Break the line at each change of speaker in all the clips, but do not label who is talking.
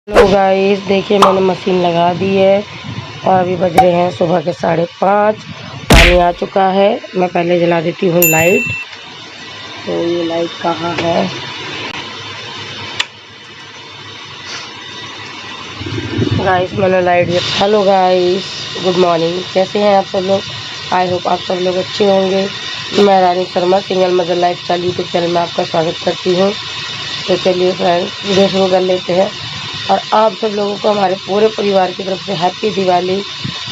Hello guys, देखिए मैंने machine लगा दी है और अभी बज रहे हैं सुबह के 5:30। पानी आ चुका है। मैं पहले जला देती हूँ लाइट। तो ये लाइट कहाँ है? गाइस मैंने light hello guys, good morning. कैसे हैं आप सब लोग? आई होप आप सब लोग अच्छे होंगे। मैं Rani Sharma single mother lifestyle YouTube channel में आपका स्वागत करती हूँ। तो चलिए फ्रेंड्स, वीडियो शुरू कर लेते हैं। और आप सब लोगों को हमारे पूरे परिवार की तरफ से हैप्पी दिवाली।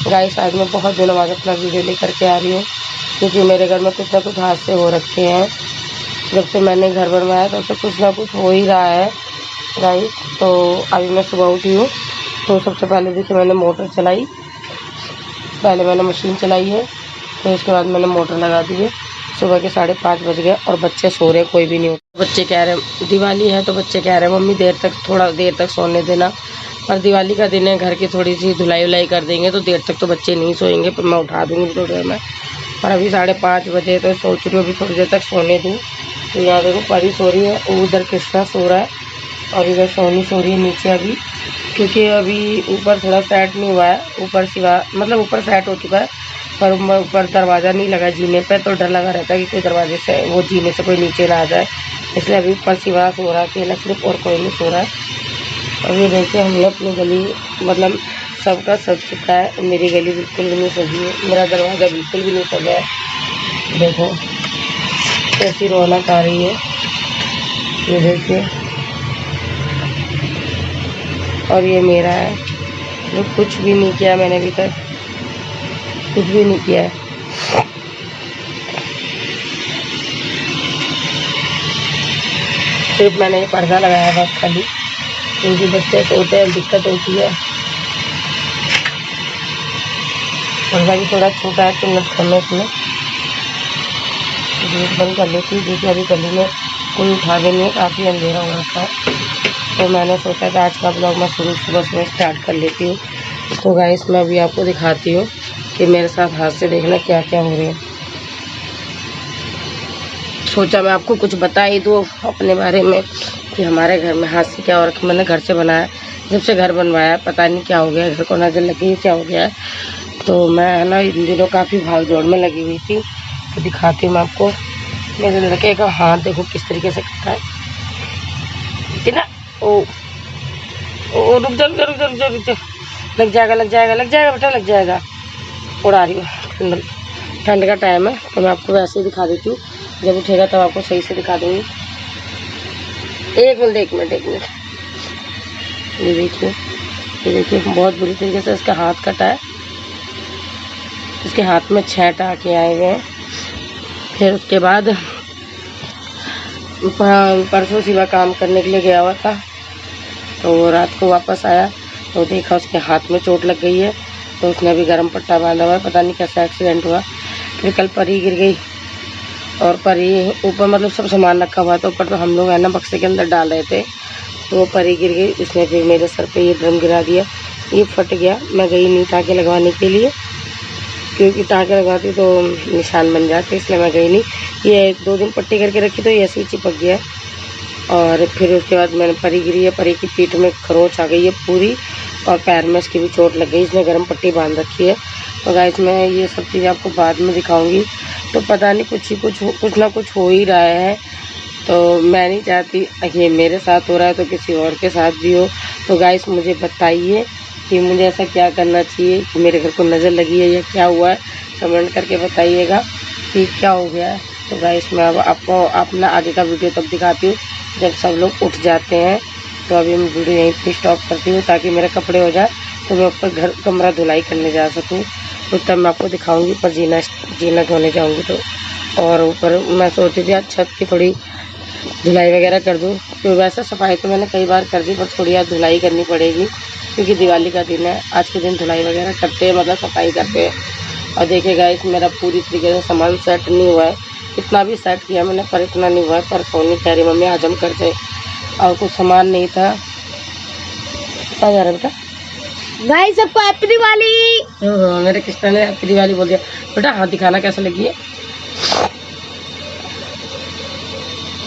गाइस आज मैं बहुत दिनों बाद अपना वीडियो लेकर के आ रही हूँ, क्योंकि मेरे घर में कुछ ना कुछ हादसे हो रखे हैं। जब से मैंने घर बनवाया तब से कुछ ना कुछ हो ही रहा है गाइस। तो अभी मैं सुबह उठी हूँ, तो सबसे पहले देखिए मैंने मोटर चलाई। पहले मैंने मशीन चलाई है, तो इसके बाद मैंने मोटर लगा दी है। सुबह के 5:30 बज गए और बच्चे सो रहे, कोई भी नहीं उठा। बच्चे कह रहे दिवाली है, तो बच्चे कह रहे हैं मम्मी थोड़ा देर तक सोने देना। पर दिवाली का दिन है, घर की थोड़ी सी धुलाई उलाई कर देंगे तो देर तक तो बच्चे नहीं सोएंगे, पर मैं उठा दूँगी थोड़ी देर में। पर अभी 5:30 बजे, तो सोच रही हूँ अभी थोड़ी देर तक सोने दूँ। तो यहाँ देखो परी सो रही है, उधर कृष्णा सो रहा है और इधर सोनी सो रही है नीचे अभी, क्योंकि अभी ऊपर थोड़ा सेट नहीं हुआ है। ऊपर सिवा मतलब ऊपर सेट हो चुका है, पर ऊपर दरवाज़ा नहीं लगा जीने पे, तो डर लगा रहता है कि कोई दरवाजे से वो जीने से कोई नीचे ना आ जाए। इसलिए अभी ऊपर सिवा सो रहा है अकेला सिर्फ, और कोई नहीं सो रहा है। और ये देखिए हमने अपनी गली मतलब सबका सज चुका है। मेरी गली बिल्कुल भी नहीं सजी है, मेरा दरवाज़ा बिल्कुल भी नहीं सजा है। देखो कैसी रौनक आ रही है, ये देखिए। और ये मेरा है, जो कुछ भी नहीं किया मैंने अभी तक, कुछ भी नहीं किया है। सिर्फ मैंने ये पर्दा लगाया बस खाली, क्योंकि बच्चे सोते हैं दिक्कत होती है। पर्दा भी थोड़ा छोटा है, तो नट करना इसमें गेट बंद कर लेती हूँ, क्योंकि अभी गली में कोई उठा भी नहीं है, काफ़ी अंधेरा हो रखा है। तो मैंने सोचा कि आज का ब्लॉग मैं सुबह सुबह स्टार्ट कर लेती हूँ। तो गाइस मैं अभी आपको दिखाती हूँ कि मेरे साथ हादसे देखना क्या क्या हो रहे हैं। सोचा मैं आपको कुछ बता ही दूँ अपने बारे में कि हमारे घर में हादसे क्या हो रखे। मैंने घर से बनाया, जब से घर बनवाया पता नहीं क्या हो गया, घर को नज़र लगी क्या हो गया है। तो मैं है ना इन दिनों काफ़ी भाग दौड़ में लगी हुई थी। तो दिखाती हूँ मैं आपको। मेरे लड़के का हाथ देखो किस तरीके से कटा है ना। ओ रुक जा रुक जा रुक जा रुक जा रुक जा, लग जाएगा लग जाएगा लग जाएगा बेटा लग जाएगा। उड़ा रही हूँ, ठंड का टाइम है, तो मैं आपको वैसे ही दिखा देती हूँ। जब उठेगा तब आपको सही से दिखा दूँगी। एक मिनट। ये देखिए बहुत बुरी तरीके से इसका हाथ कटा है। इसके हाथ में 6 टाँके आए हुए हैं। फिर उसके बाद परसों सिवा काम करने के लिए गया हुआ था, तो रात को वापस आया तो देखा उसके हाथ में चोट लग गई है। तो उसने अभी गर्म पट्टा बांधा हुआ है, पता नहीं कैसा एक्सीडेंट हुआ। फिर कल परी गिर गई, और परी ऊपर मतलब सब सामान रखा हुआ था ऊपर, तो हम लोग है ना बक्से के अंदर डाल रहे थे, तो वो परी गिर गई। उसने फिर मेरे सर पे ये ड्रम गिरा दिया, ये फट गया। मैं गई नहीं टाँके लगवाने के लिए, क्योंकि टाँके लगवाती तो निशान बन जाते, इसलिए मैं गई नहीं। ये 2 दिन पट्टी करके रखी तो ये ऐसे ही चिपक गया। और फिर उसके बाद मैंने परी गिरी है, परी की पीठ में खरोंच आ गई है पूरी, और पैर में इसकी भी चोट लग गई। इसने गर्म पट्टी बांध रखी है। तो गाइस मैं ये सब चीज़ें आपको बाद में दिखाऊंगी। तो पता नहीं कुछ ना कुछ हो ही रहा है। तो मैं नहीं चाहती ये मेरे साथ हो रहा है तो किसी और के साथ भी हो। तो गाइस मुझे बताइए कि मुझे ऐसा क्या करना चाहिए, कि मेरे घर को नज़र लगी है या क्या हुआ है। कमेंट करके बताइएगा कि क्या हो गया है। तो गाइस मैं अब आपको अपना आगे का वीडियो तब दिखाती हूँ जब सब लोग उठ जाते हैं। तो अभी मैं वीडियो यहीं पे स्टॉप करती हूँ, ताकि मेरे कपड़े हो जाए तो मैं ऊपर कमरा धुलाई करने जा सकूँ। तो तब मैं आपको दिखाऊंगी। पर जीना धोने जाऊंगी तो, और ऊपर मैं सोची थी आज छत की थोड़ी धुलाई वगैरह कर दूँ। तो वैसे सफाई तो मैंने कई बार कर दी, पर थोड़ी आज धुलाई करनी पड़ेगी, क्योंकि दिवाली का दिन है। आज के दिन धुलाई वगैरह करते हैं, मतलब सफाई करते हैं। और देखिए गाइस मेरा पूरी तरीके से सामान सेट नहीं हुआ है। इतना भी सेट किया मैंने, पर इतना नहीं हुआ है। पर सोनी कह रही मम्मी आज हम करते, और कुछ सामान नहीं था। कहाँ जा रहा बेटा?
गाइस सबको हैप्पी दिवाली।
मेरे कृष्णा ने हैप्पी दिवाली बोल दिया। बेटा हाथ दिखाना कैसे लगी है,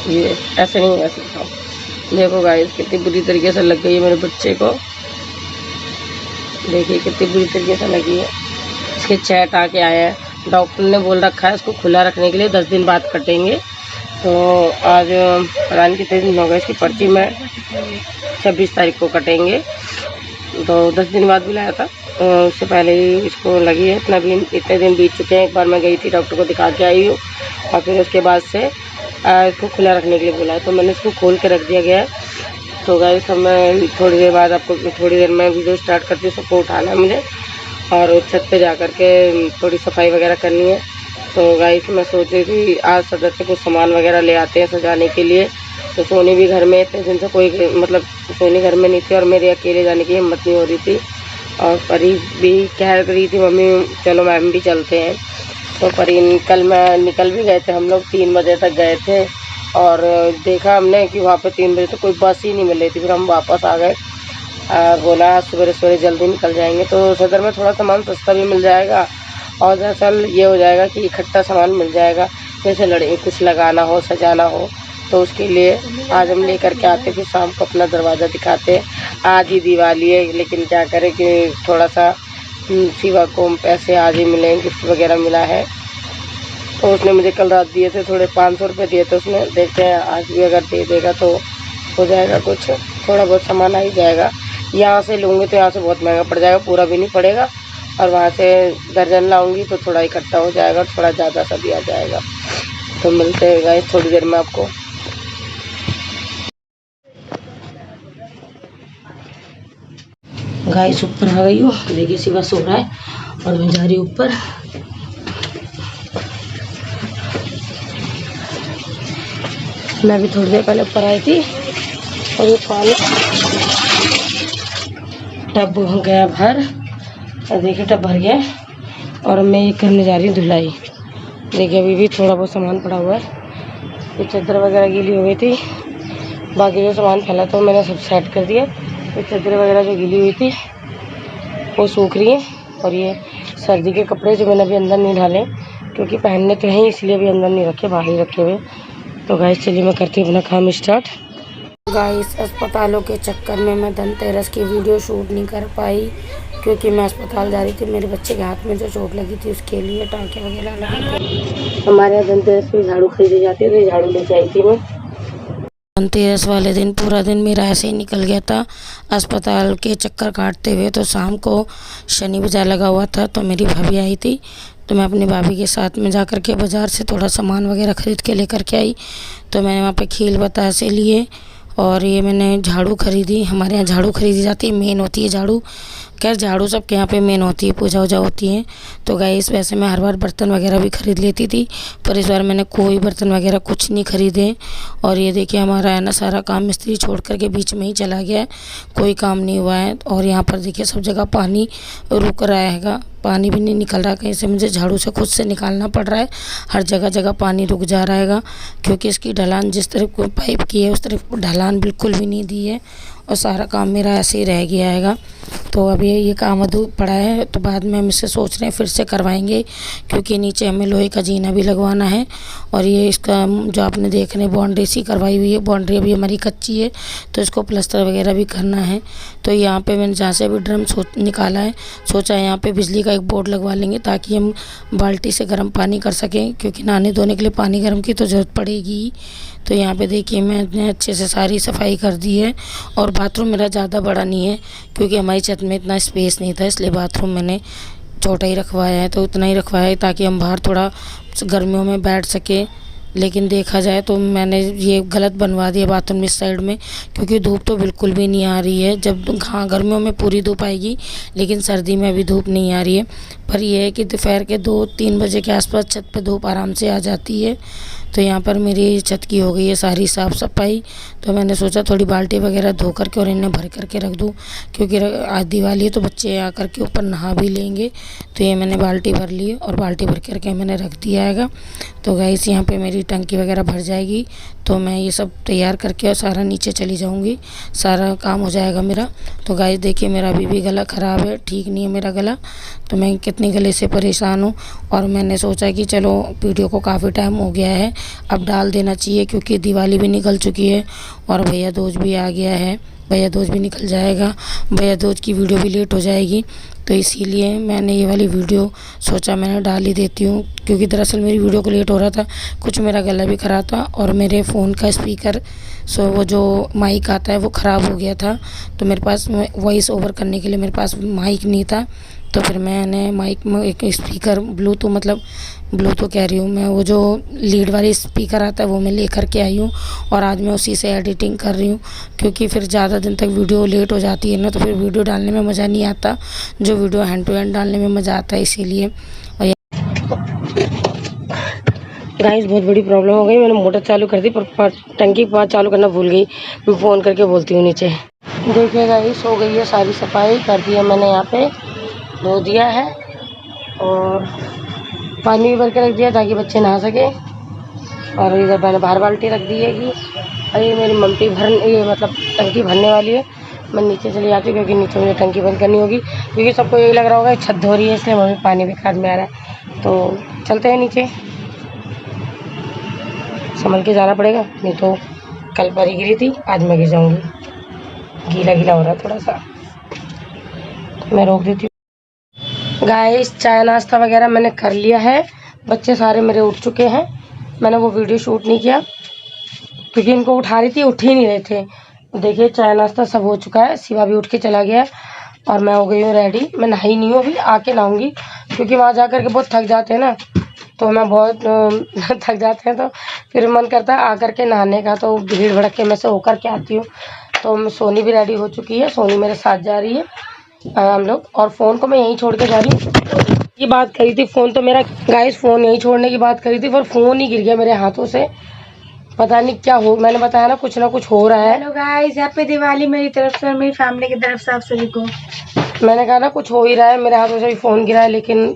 ये ऐसे नहीं, ऐसे दिखाओ। देखो गाइस कितनी बुरी तरीके से लग गई है मेरे बच्चे को, देखिए कितनी बुरी तरीके से लगी है। इसके चैट आके आए हैं, डॉक्टर ने बोल रखा है इसको खुला रखने के लिए 10 दिन बाद कटेंगे। तो आज पता नहीं कितने दिन हो गए, इसकी पर्ची में 26 तारीख को कटेंगे, तो 10 दिन बाद बुलाया था। उससे पहले ही इसको लगी है, इतने दिन बीत चुके हैं। एक बार मैं गई थी डॉक्टर को दिखा के आई हूँ, और फिर उसके बाद से इसको खुला रखने के लिए बोला है, तो मैंने इसको खोल के रख दिया गया है। तो गाइस अब मैं थोड़ी देर बाद आपको थोड़ी देर में वीडियो स्टार्ट करती हूँ। सबको उठाना है मुझे और छत पे जा कर के थोड़ी सफाई वगैरह करनी है। तो गाइस मैं सोच रही थी आज सदर से कुछ सामान वगैरह ले आते हैं सजाने के लिए। तो सोनी भी घर में इतने दिन से कोई मतलब सोनी घर में नहीं थी और मेरे अकेले जाने की हिम्मत नहीं हो रही थी, और परी भी कह रही थी मम्मी चलो मैम भी चलते हैं। तो परी कल मैं निकल भी गए थे, हम लोग 3 बजे तक गए थे, और देखा हमने कि वहाँ पे 3 बजे तो कोई बस ही नहीं मिल रही थी। फिर हम वापस आ गए, बोला सवेरे सवेरे जल्दी निकल जाएंगे। तो सदर में थोड़ा सामान सस्ता भी मिल जाएगा, और दरअसल ये हो जाएगा कि इकट्ठा सामान मिल जाएगा, जैसे लड़के कुछ लगाना हो सजाना हो, तो उसके लिए आज हम लेकर के आते, फिर शाम को अपना दरवाज़ा दिखाते। आज ही दिवाली है, लेकिन क्या करें कि थोड़ा सा शिवा को पैसे आज ही मिले, गिफ्ट वगैरह मिला है। तो उसने मुझे कल रात दिए थे, थोड़े 500 रुपये दिए थे उसने। देखते हैं आज भी अगर दे देगा तो हो जाएगा, कुछ थोड़ा बहुत सामान आ ही जाएगा। यहाँ से लूँगी तो यहाँ से बहुत महंगा पड़ जाएगा, पूरा भी नहीं पड़ेगा, और वहाँ से दर्जन लाऊंगी तो थोड़ा इकट्ठा हो जाएगा, थोड़ा ज़्यादा सा भी आ जाएगा। तो मिलते हैं गाइस थोड़ी देर में आपको। गाइस ऊपर आ गई हूँ, देखिए शिवा सो रहा है और मैं जा रही हूँ ऊपर। मैं भी थोड़ी देर पहले ऊपर आई थी, और ये पानी टब हो गया भर, और देखिए टब भर गया, और मैं ये करने जा रही हूँ धुलाई। देखिए अभी भी थोड़ा बहुत सामान पड़ा हुआ है, ये चादर वगैरह गीली हो गई थी, बाकी जो सामान फैला था मैंने सब सेट कर दिया। ये चादर वगैरह जो गीली हुई थी वो सूख रही है, और ये सर्दी के कपड़े जो मैंने अभी अंदर नहीं डाले क्योंकि पहनने तो हैं, इसलिए अभी अंदर नहीं रखे, बाहर ही रखे हुए। तो गाइस चलिए मैं करती हूँ अपना काम स्टार्ट। गाइस अस्पतालों के चक्कर में मैं धनतेरस की वीडियो शूट नहीं कर पाई, क्योंकि मैं अस्पताल जा रही थी। मेरे बच्चे के हाथ में जो चोट लगी थी उसके लिए टाँके वगैरह लगा थे। हमारे यहाँ धनतेरस में झाड़ू खरीदी जाती है, तो झाड़ू लेके आई थी मैं। धनतेरस वाले दिन पूरा दिन मेरा ऐसे ही निकल गया था अस्पताल के चक्कर काटते हुए। तो शाम को शनि बाजार लगा हुआ था, तो मेरी भाभी आई थी, तो मैं अपनी भाभी के साथ में जा कर के बाज़ार से थोड़ा सामान वगैरह ख़रीद के लेकर के आई। तो मैंने वहाँ पे खील बतासे लिए, और ये मैंने झाड़ू खरीदी। हमारे यहाँ झाड़ू खरीदी जाती है, मेन होती है झाड़ू। खैर झाड़ू सबके यहाँ पे मेन होती है, पूजा वूजा होती है। तो गाइस वैसे मैं हर बार बर्तन वगैरह भी ख़रीद लेती थी, पर इस बार मैंने कोई बर्तन वगैरह कुछ नहीं ख़रीदे। और ये देखिए हमारा है ना सारा काम मिस्त्री छोड़ कर के बीच में ही चला गया है, कोई काम नहीं हुआ है। और यहाँ पर देखिए सब जगह पानी रुक रहा हैगा, पानी भी नहीं निकल रहा कहीं से, मुझे झाड़ू से खुद से निकालना पड़ रहा है। हर जगह जगह पानी रुक जा रहा हैगा, क्योंकि इसकी ढलान जिस तरफ पाइप की है उस तरफ ढलान बिल्कुल भी नहीं दी है, और सारा काम मेरा ऐसे ही रह गया हैगा। तो अभी ये काम अधूरा पड़ा है, तो बाद में हम इसे सोच रहे हैं फिर से करवाएंगे, क्योंकि नीचे हमें लोहे का जीना भी लगवाना है। और ये इसका जो आपने देख रहे हैं बाउंड्री सी करवाई हुई है, बाउंड्री अभी हमारी कच्ची है, तो इसको प्लास्टर वगैरह भी करना है। तो यहाँ पे मैंने जहाँ से अभी ड्रम निकाला है, सोचा यहाँ पे बिजली का एक बोर्ड लगवा लेंगे, ताकि हम बाल्टी से गर्म पानी कर सकें, क्योंकि नहाने धोने के लिए पानी गर्म की तो ज़रूरत पड़ेगी। तो यहाँ पे देखिए मैंने अच्छे से सारी सफाई कर दी है। और बाथरूम मेरा ज़्यादा बड़ा नहीं है, क्योंकि हमारी छत में इतना स्पेस नहीं था, इसलिए बाथरूम मैंने छोटा ही रखवाया है। तो उतना ही रखवाया है ताकि हम बाहर थोड़ा गर्मियों में बैठ सके। लेकिन देखा जाए तो मैंने ये गलत बनवा दिया बाथरूम इस साइड में, क्योंकि धूप तो बिल्कुल भी नहीं आ रही है। जब हाँ गर्मियों में पूरी धूप आएगी, लेकिन सर्दी में अभी धूप नहीं आ रही है। पर यह है कि दोपहर के 2-3 बजे के आसपास छत पे धूप आराम से आ जाती है। तो यहाँ पर मेरी छत की हो गई है सारी साफ़ सफाई। तो मैंने सोचा थोड़ी बाल्टी वगैरह धो करके और इन्हें भर करके रख दूँ, क्योंकि आज दिवाली है तो बच्चे आकर के ऊपर नहा भी लेंगे। तो ये मैंने बाल्टी भर ली और बाल्टी भर करके मैंने रख दिया हैगा। तो गाइस यहाँ पे मेरी टंकी वगैरह भर जाएगी, तो मैं ये सब तैयार करके और सारा नीचे चली जाऊँगी, सारा काम हो जाएगा मेरा। तो गाइस देखिए मेरा अभी भी गला ख़राब है, ठीक नहीं है मेरा गला, तो मैं कितनी गले से परेशान हूँ। और मैंने सोचा कि चलो वीडियो को काफ़ी टाइम हो गया है, अब डाल देना चाहिए, क्योंकि दिवाली भी निकल चुकी है और भैया दूज भी आ गया है। भैया दूज भी निकल जाएगा, भैया दूज की वीडियो भी लेट हो जाएगी, तो इसीलिए मैंने ये वाली वीडियो सोचा मैंने डाल ही देती हूँ। क्योंकि दरअसल मेरी वीडियो को लेट हो रहा था, कुछ मेरा गला भी ख़राब था और मेरे फ़ोन का स्पीकर वो जो माइक आता है वो ख़राब हो गया था, तो मेरे पास वॉइस ओवर करने के लिए मेरे पास माइक नहीं था। तो फिर मैंने माइक में एक स्पीकर ब्लूटूथ कह रही हूँ मैं, वो जो लीड वाली स्पीकर आता है वो मैं लेकर के आई हूँ और आज मैं उसी से एडिटिंग कर रही हूँ। क्योंकि फिर ज़्यादा दिन तक वीडियो लेट हो जाती है ना, तो फिर वीडियो डालने में मज़ा नहीं आता, जो वीडियो हैंड टू हैंड डालने में मज़ा आता है, इसीलिए। और गाइस बहुत बड़ी प्रॉब्लम हो गई, मैंने मोटर चालू कर दी पर टंकी चालू करना भूल गई। मैं फ़ोन करके बोलती हूँ नीचे। देखिए गाइस हो गई है सारी सफाई कर दी है मैंने, यहाँ पे धो दिया है और पानी भी भर के रख दिया ताकि बच्चे नहा सके। और इधर मैंने बाहर बाल्टी रख दी है कि अरे मेरी मम्मी मतलब टंकी भरने वाली है। मैं नीचे चली जाती हूँ क्योंकि नीचे मुझे टंकी बंद करनी होगी, क्योंकि सबको यही लग रहा होगा छत धो रही है इसलिए मम्मी पानी भी खाद में आ रहा है। तो चलते हैं नीचे, संभल के जाना पड़ेगा, नहीं तो कल परी गिरी थी आज मैं गिर जाऊँगी। गीला गीला हो रहा है थोड़ा सा, मैं रोक देती हूँ। गाइस चाय नाश्ता वगैरह मैंने कर लिया है, बच्चे सारे मेरे उठ चुके हैं। मैंने वो वीडियो शूट नहीं किया क्योंकि इनको उठा रही थी, उठ ही नहीं रहे थे। देखिए चाय नाश्ता सब हो चुका है, शिवा भी उठ के चला गया और मैं हो गई हूँ रेडी। मैं नहाई नहीं हूँ अभी, आके नहाऊंगी क्योंकि वहाँ जा कर के बहुत थक जाते हैं ना, तो मैं बहुत थक जाते हैं, तो फिर मन करता है आकर के नहाने का। तो भीड़ भड़के में से होकर के आती हूँ। तो सोनी भी रेडी हो चुकी है, सोनी मेरे साथ जा रही है हम लोग। और फ़ोन को मैं यहीं छोड़ के जा रही हूँ। ये बात करी थी, फ़ोन तो मेरा गाइस फ़ोन यहीं छोड़ने की बात करी थी पर फ़ोन ही गिर गया मेरे हाथों से, पता नहीं क्या हो। मैंने बताया ना कुछ हो रहा है।
हेलो गाइस, हैप्पी दिवाली मेरी तरफ से और मेरी फैमिली की तरफ से आप सभी को।
मैंने कहा ना कुछ हो ही रहा है, मेरे हाथों से भी फ़ोन गिरा है, लेकिन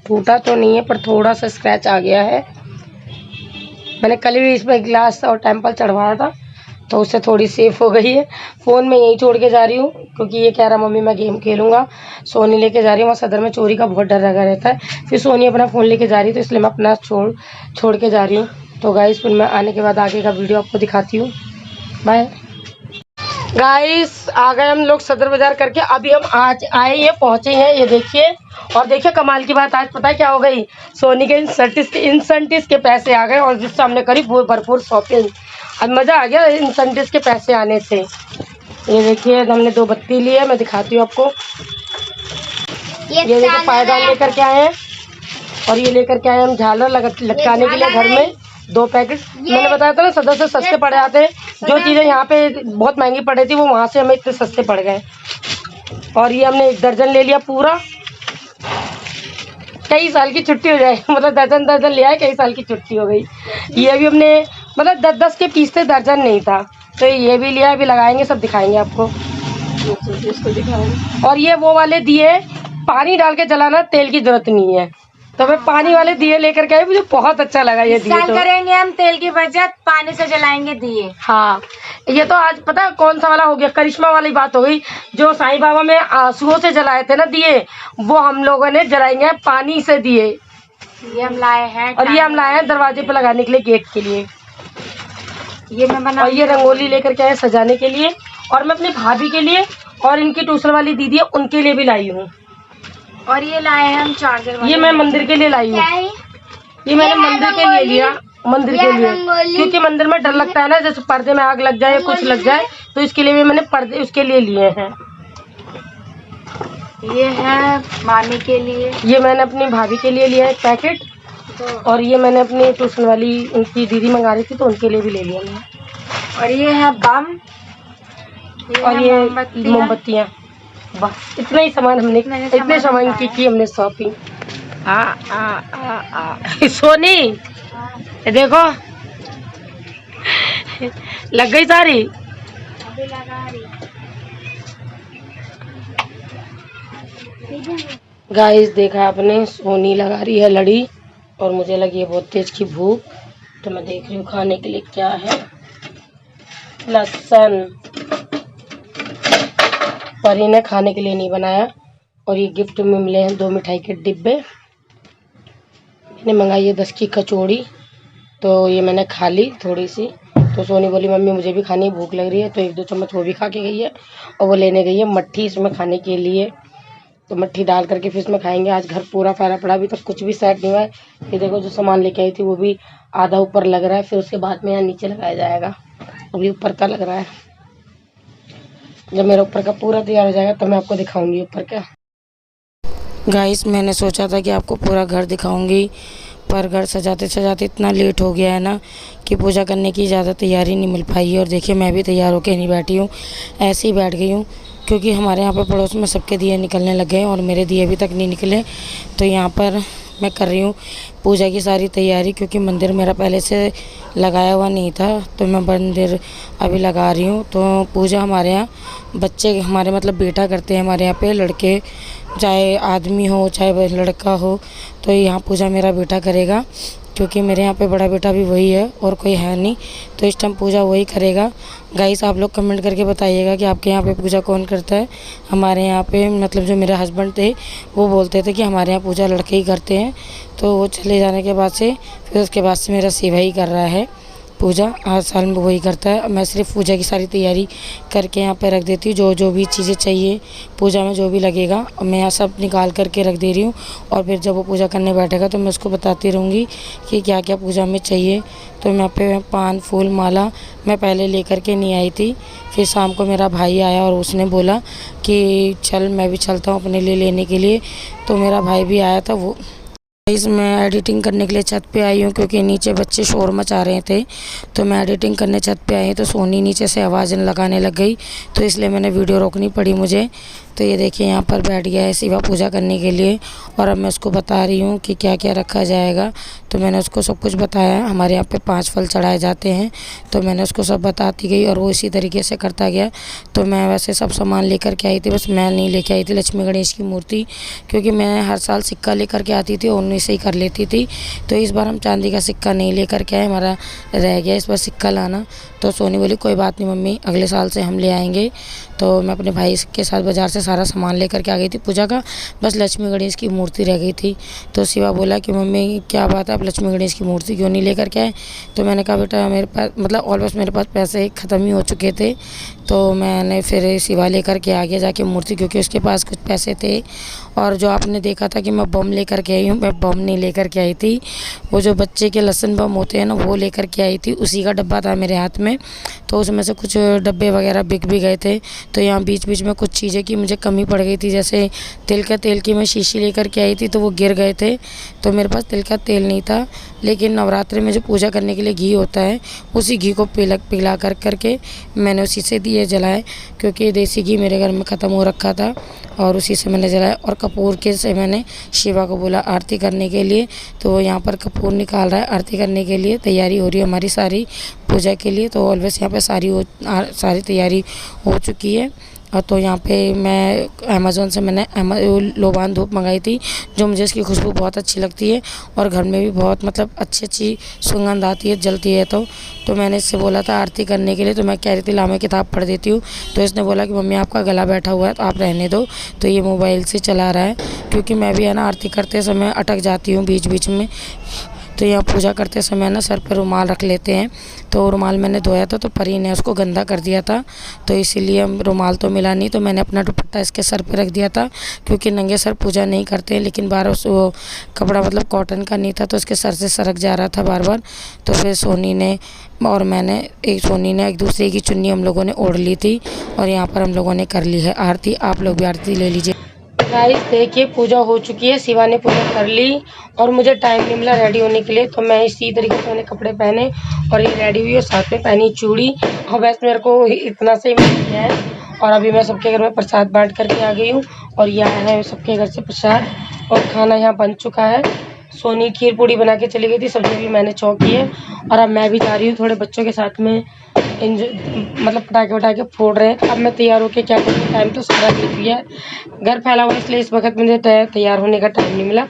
टूटा तो नहीं है पर थोड़ा सा स्क्रैच आ गया है। मैंने कल भी इसमें ग्लास और टेम्पल चढ़वाया था तो उससे थोड़ी सेफ हो गई है। फ़ोन में यहीं छोड़ के जा रही हूँ क्योंकि ये कह रहा मम्मी मैं गेम खेलूँगा। सोनी लेके जा रही हूँ, वहाँ सदर में चोरी का बहुत डर लगा रहता है, फिर सोनी अपना फ़ोन लेके जा रही है तो इसलिए मैं अपना छोड़ के जा रही हूँ। तो गाइस फिर मैं आने के बाद आगे का वीडियो आपको दिखाती हूँ। बाय गाइस, आ गए हम लोग सदर बाज़ार करके, अभी हम आज आए हैं पहुँचे हैं, ये देखिए। और देखिए कमाल की बात आज पता है क्या हो गई, सोनी के इंसेंटिव के पैसे आ गए और जिससे हमने करी वो भरपूर शॉपिंग। अब मज़ा आ गया इंसेंटिव के पैसे आने से। ये देखिए हमने 2 बत्ती ली है, मैं दिखाती हूँ आपको। ये देखिए पायदान लेकर के आए हैं और ये लेकर के आए हम झालर लटकाने के लिए घर में 2 पैकेट। मैंने बताया था ना सदर से सस्ते पड़ जाते हैं, जो चीज़ें यहाँ पे बहुत महंगी पड़ रही थी वो वहाँ से हमें इतने सस्ते पड़ गए। और ये हमने 1 दर्जन ले लिया पूरा, कई साल की छुट्टी हो जाए, मतलब दर्जन ले आए, कई साल की छुट्टी हो गई। ये भी हमने मतलब 10-10 के पीस थे, दर्जन नहीं था, तो ये भी लिया, अभी लगाएंगे, सब दिखाएंगे आपको। इसको दिखाएंगे। और ये वो वाले दिए पानी डाल के जलाना, तेल की जरूरत नहीं है, तो मैं पानी वाले दिए लेकर के आई, मुझे बहुत अच्छा लगा ये दिए। तो
करेंगे हम तेल की बचत, पानी से जलाएंगे दिए।
हाँ, ये तो आज पता है कौन सा वाला हो गया, करिश्मा वाली बात हो गई। जो साईं बाबा में आंसुओं से जलाए थे ना दिए, वो हम लोगों ने जलाएंगे पानी से दिए।
ये हम लाए हैं,
और ये हम लाए हैं दरवाजे पे लगाने के लिए, गेट के लिए।
ये मैं बना,
और ये रंगोली लेकर के आए सजाने के लिए, और मैं अपनी भाभी के लिए और इनकी ट्यूशन वाली दीदी है उनके लिए भी लाई हूँ।
और ये लाए हैं हम चार्जर,
ये मैं मंदिर के लिए लाई हूँ, ये मैंने मंदिर के लिए लिया, मंदिर के लिए, क्योंकि मंदिर में डर लगता है ना, जैसे पर्दे में आग लग जाए, कुछ लग जाए, तो इसके लिए भी मैंने पर्दे उसके लिए लिए हैं।
ये है मामी के लिए,
ये मैंने अपनी भाभी के लिए लिया 1 पैकेट, और ये मैंने अपनी ट्यूशन वाली उनकी दीदी मंगा रही थी तो उनके लिए भी ले लिया मैंने।
और ये है बम,
और ये मोमबत्तियाँ। बस इतना ही सामान हमने, इतने सामान की हमने शॉपिंग। सोनी ये देखो लग गई सारी।
अभी लगा रही।
गाइस देखा आपने, सोनी लगा रही है लड़ी और मुझे लगी है बहुत तेज की भूख, तो मैं देख रही हूँ खाने के लिए क्या है। लहसुन, परी ने खाने के लिए नहीं बनाया। और ये गिफ्ट में मिले हैं 2 मिठाई के डिब्बे। मैंने मंगाई है 10 की कचौड़ी, तो ये मैंने खा ली थोड़ी सी। तो सोनी बोली मम्मी मुझे भी खानी, भूख लग रही है, तो 1-2 चम्मच वो भी खा के गई है। और वो लेने गई है मट्ठी इसमें खाने के लिए, तो मट्ठी डाल करके फिर इसमें खाएंगे। आज घर पूरा फैला पड़ा, अभी तक कुछ भी सेट नहीं हुआ है। ये देखो जो सामान लेके आई थी वो भी आधा ऊपर लग रहा है, फिर उसके बाद में यहाँ नीचे लगाया जाएगा। अभी ऊपर का लग रहा है, जब मेरा ऊपर का पूरा तैयार हो जाएगा तो मैं आपको दिखाऊंगी ऊपर का। गाइस मैंने सोचा था कि आपको पूरा घर दिखाऊंगी, पर घर सजाते सजाते इतना लेट हो गया है ना कि पूजा करने की ज़्यादा तैयारी नहीं मिल पाई है। और देखिए मैं भी तैयार होकर नहीं बैठी हूँ, ऐसे ही बैठ गई हूँ, क्योंकि हमारे यहाँ पे पड़ोस में सबके दिए निकलने लगे हैं और मेरे दिए अभी तक नहीं निकले। तो यहाँ पर मैं कर रही हूँ पूजा की सारी तैयारी, क्योंकि मंदिर मेरा पहले से लगाया हुआ नहीं था, तो मैं मंदिर अभी लगा रही हूँ। तो पूजा हमारे यहाँ बच्चे, हमारे मतलब बेटा करते हैं हमारे यहाँ पे, लड़के चाहे आदमी हो चाहे लड़का हो, तो यहाँ पूजा मेरा बेटा करेगा, क्योंकि मेरे यहाँ पे बड़ा बेटा भी वही है और कोई है नहीं, तो इस टाइम पूजा वही करेगा। गाइस आप लोग कमेंट करके बताइएगा कि आपके यहाँ पे पूजा कौन करता है। हमारे यहाँ पे मतलब जो मेरे हस्बैंड थे वो बोलते थे कि हमारे यहाँ पूजा लड़के ही करते हैं, तो वो चले जाने के बाद से फिर उसके बाद से मेरा सेवा ही कर रहा है पूजा, हर साल में वही करता है। मैं सिर्फ पूजा की सारी तैयारी करके यहाँ पे रख देती हूँ, जो जो भी चीज़ें चाहिए पूजा में जो भी लगेगा, और मैं यहाँ सब निकाल करके रख दे रही हूँ। और फिर जब वो पूजा करने बैठेगा तो मैं उसको बताती रहूँगी कि क्या क्या पूजा में चाहिए। तो मैं यहाँ पे पान फूल माला मैं पहले लेकर के नहीं आई थी, फिर शाम को मेरा भाई आया और उसने बोला कि चल मैं भी चलता हूँ अपने लिए लेने के लिए, तो मेरा भाई भी आया था। वो मैं एडिटिंग करने के लिए छत पे आई हूँ, क्योंकि नीचे बच्चे शोर मचा रहे थे, तो मैं एडिटिंग करने छत पे आई तो सोनी नीचे से आवाज़ लगाने लग गई, तो इसलिए मैंने वीडियो रोकनी पड़ी मुझे। तो ये देखिए यहाँ पर बैठ गया है शिवा पूजा करने के लिए, और अब मैं उसको बता रही हूँ कि क्या क्या रखा जाएगा। तो मैंने उसको सब कुछ बताया, हमारे यहाँ पे 5 फल चढ़ाए जाते हैं, तो मैंने उसको सब बताती गई और वो इसी तरीके से करता गया। तो मैं वैसे सब सामान लेकर के आई थी, बस मैं नहीं लेके आई थी लक्ष्मी गणेश की मूर्ति, क्योंकि मैं हर साल सिक्का लेकर के आती थी और उन्हीं से ही कर लेती थी। तो इस बार हम चांदी का सिक्का नहीं लेकर के आए, हमारा रह गया इस बार सिक्का लाना। तो सोनी बोली कोई बात नहीं मम्मी, अगले साल से हम ले आएंगे। तो मैं अपने भाई के साथ बाज़ार से सारा सामान लेकर के आ गई थी पूजा का, बस लक्ष्मी गणेश की मूर्ति रह गई थी। तो शिवा बोला कि मम्मी क्या बात है, आप लक्ष्मी गणेश की मूर्ति क्यों नहीं लेकर के आए। तो मैंने कहा बेटा मेरे पास मतलब ऑलमोस्ट मेरे पास पैसे ख़त्म ही हो चुके थे, तो मैंने फिर शिवा लेकर के आ गया जाके मूर्ति, क्योंकि उसके पास कुछ पैसे थे। और जो आपने देखा था कि मैं बम लेकर के आई हूँ, मैं बम नहीं लेकर के आई थी, वो जो बच्चे के लसन बम होते हैं ना वो लेकर के आई थी, उसी का डब्बा था मेरे हाथ में। तो उसमें से कुछ डब्बे वगैरह बिक भी गए थे। तो यहाँ बीच बीच में कुछ चीज़ें की मुझे कमी पड़ गई थी, जैसे तिल का तेल की मैं शीशी लेकर के आई थी तो वो गिर गए थे, तो मेरे पास तिल का तेल नहीं था। लेकिन नवरात्रि में जो पूजा करने के लिए घी होता है, उसी घी को पिला करके मैंने उसी से दिए जलाए, क्योंकि देसी घी मेरे घर में ख़त्म हो रखा था, और उसी से मैंने जलाया। और कपूर के से मैंने शिवा को बोला आरती करने के लिए, तो वो यहाँ पर कपूर निकाल रहा है आरती करने के लिए, तैयारी हो रही है हमारी सारी पूजा के लिए। तो ऑलवेज यहाँ पे सारी तैयारी हो चुकी है। और तो यहाँ पे मैं अमेज़ोन से मैंने लोबान धूप मंगाई थी, जो मुझे इसकी खुशबू बहुत अच्छी लगती है और घर में भी बहुत मतलब अच्छी सुगंध आती है, जलती है। तो मैंने इससे बोला था आरती करने के लिए, तो मैं कह रही थी ला मैं किताब पढ़ देती हूँ। तो इसने बोला कि मम्मी आपका गला बैठा हुआ है तो आप रहने दो, तो ये मोबाइल से चला रहा है, क्योंकि मैं भी है ना आरती करते समय अटक जाती हूँ बीच बीच में। तो यहाँ पूजा करते समय ना सर पर रुमाल रख लेते हैं, तो रुमाल मैंने धोया था तो परी ने उसको गंदा कर दिया था, तो इसीलिए रुमाल तो मिला नहीं, तो मैंने अपना दुपट्टा इसके सर पे रख दिया था, क्योंकि नंगे सर पूजा नहीं करते हैं। लेकिन बार वो कपड़ा मतलब कॉटन का नहीं था, तो उसके सर से सरक जा रहा था बार बार। तो फिर सोनी ने और मैंने सोनी ने एक दूसरे की चुन्नी हम लोगों ने ओढ़ ली थी, और यहाँ पर हम लोगों ने कर ली है आरती। आप लोग भी आरती ले लीजिए। गाइस देखिए पूजा हो चुकी है, शिवा ने पूजा कर ली और मुझे टाइम नहीं मिला रेडी होने के लिए, तो मैं इसी तरीके से मैंने कपड़े पहने और ये रेडी हुई और साथ में पहनी चूड़ी। और बस मेरे को इतना से मिल गया है, और अभी मैं सबके घर में प्रसाद बांट करके आ गई हूँ, और यहाँ है सबके घर से प्रसाद, और खाना यहाँ बन चुका है। सोनी खीर पूड़ी बना के चली गई थी, सब्जी भी मैंने चौक की है, और अब मैं भी जा रही हूँ थोड़े बच्चों के साथ में मतलब पटाखे वटाखे फोड़ रहे हैं। अब मैं तैयार होके क्या करूँगी, टाइम तो सारा बीत गया है, घर फैला हुआ, इसलिए इस वक्त मुझे तैयार होने का टाइम नहीं मिला,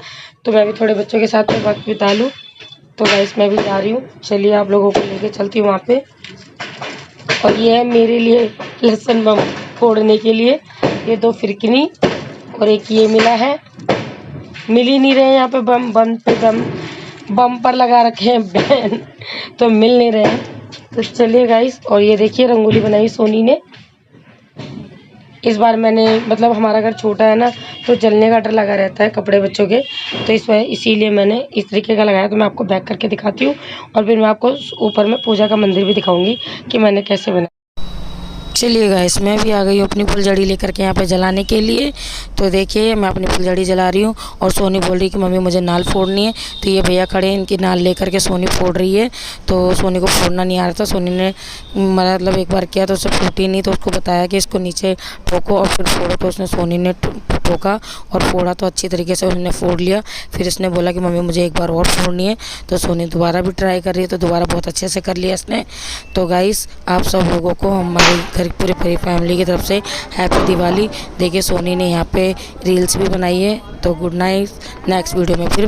तो मैं भी थोड़े बच्चों के साथ में वक्त बिता लूँ। तो गाइस मैं भी जा रही हूँ, चलिए आप लोगों को लेके चलती हूँ वहाँ पे। और ये है मेरे लिए लहसुन बम फोड़ने के लिए, ये 2 फिरकनी और एक ये मिला है, मिल ही नहीं रहे यहाँ पे बम पे बम, बम्पर लगा रखे हैं बैन, तो मिल नहीं रहे हैं। तो चलिए गाइस, और ये देखिए रंगोली बनाई सोनी ने। इस बार मैंने मतलब हमारा घर छोटा है ना, तो जलने का डर लगा रहता है कपड़े बच्चों के, तो इसीलिए मैंने इस तरीके का लगाया। तो मैं आपको बैक करके दिखाती हूँ और फिर मैं आपको ऊपर में पूजा का मंदिर भी दिखाऊंगी कि मैंने कैसे बनाया। चलिए गाइस, मैं भी आ गई हूँ अपनी फुलझड़ी लेकर के यहाँ पे जलाने के लिए। तो देखिए मैं अपनी फुलझड़ी जला रही हूँ और सोनी बोल रही कि मम्मी मुझे नाल फोड़नी है। तो ये भैया खड़े हैं, इनकी नाल लेकर के सोनी फोड़ रही है। तो सोनी को फोड़ना नहीं आ रहा था। सोनी ने मतलब एक बार किया तो उससे फूटी नहीं, तो उसको बताया कि इसको नीचे ठोको और फिर फोड़ो। तो उसने सोनी ने ठोका और फोड़ा, तो अच्छी तरीके से उसने फोड़ लिया। फिर इसने बोला कि मम्मी मुझे एक बार और फोड़नी है। तो सोनी दोबारा भी ट्राई कर रही है, तो दोबारा बहुत अच्छे से कर लिया इसने। तो गाइस, आप सब लोगों को हमारे घर पूरी फैमिली की तरफ से हैप्पी दिवाली। देखिए सोनी ने यहाँ पे रील्स भी बनाई है। तो गुड नाइट, नेक्स्ट वीडियो में फिर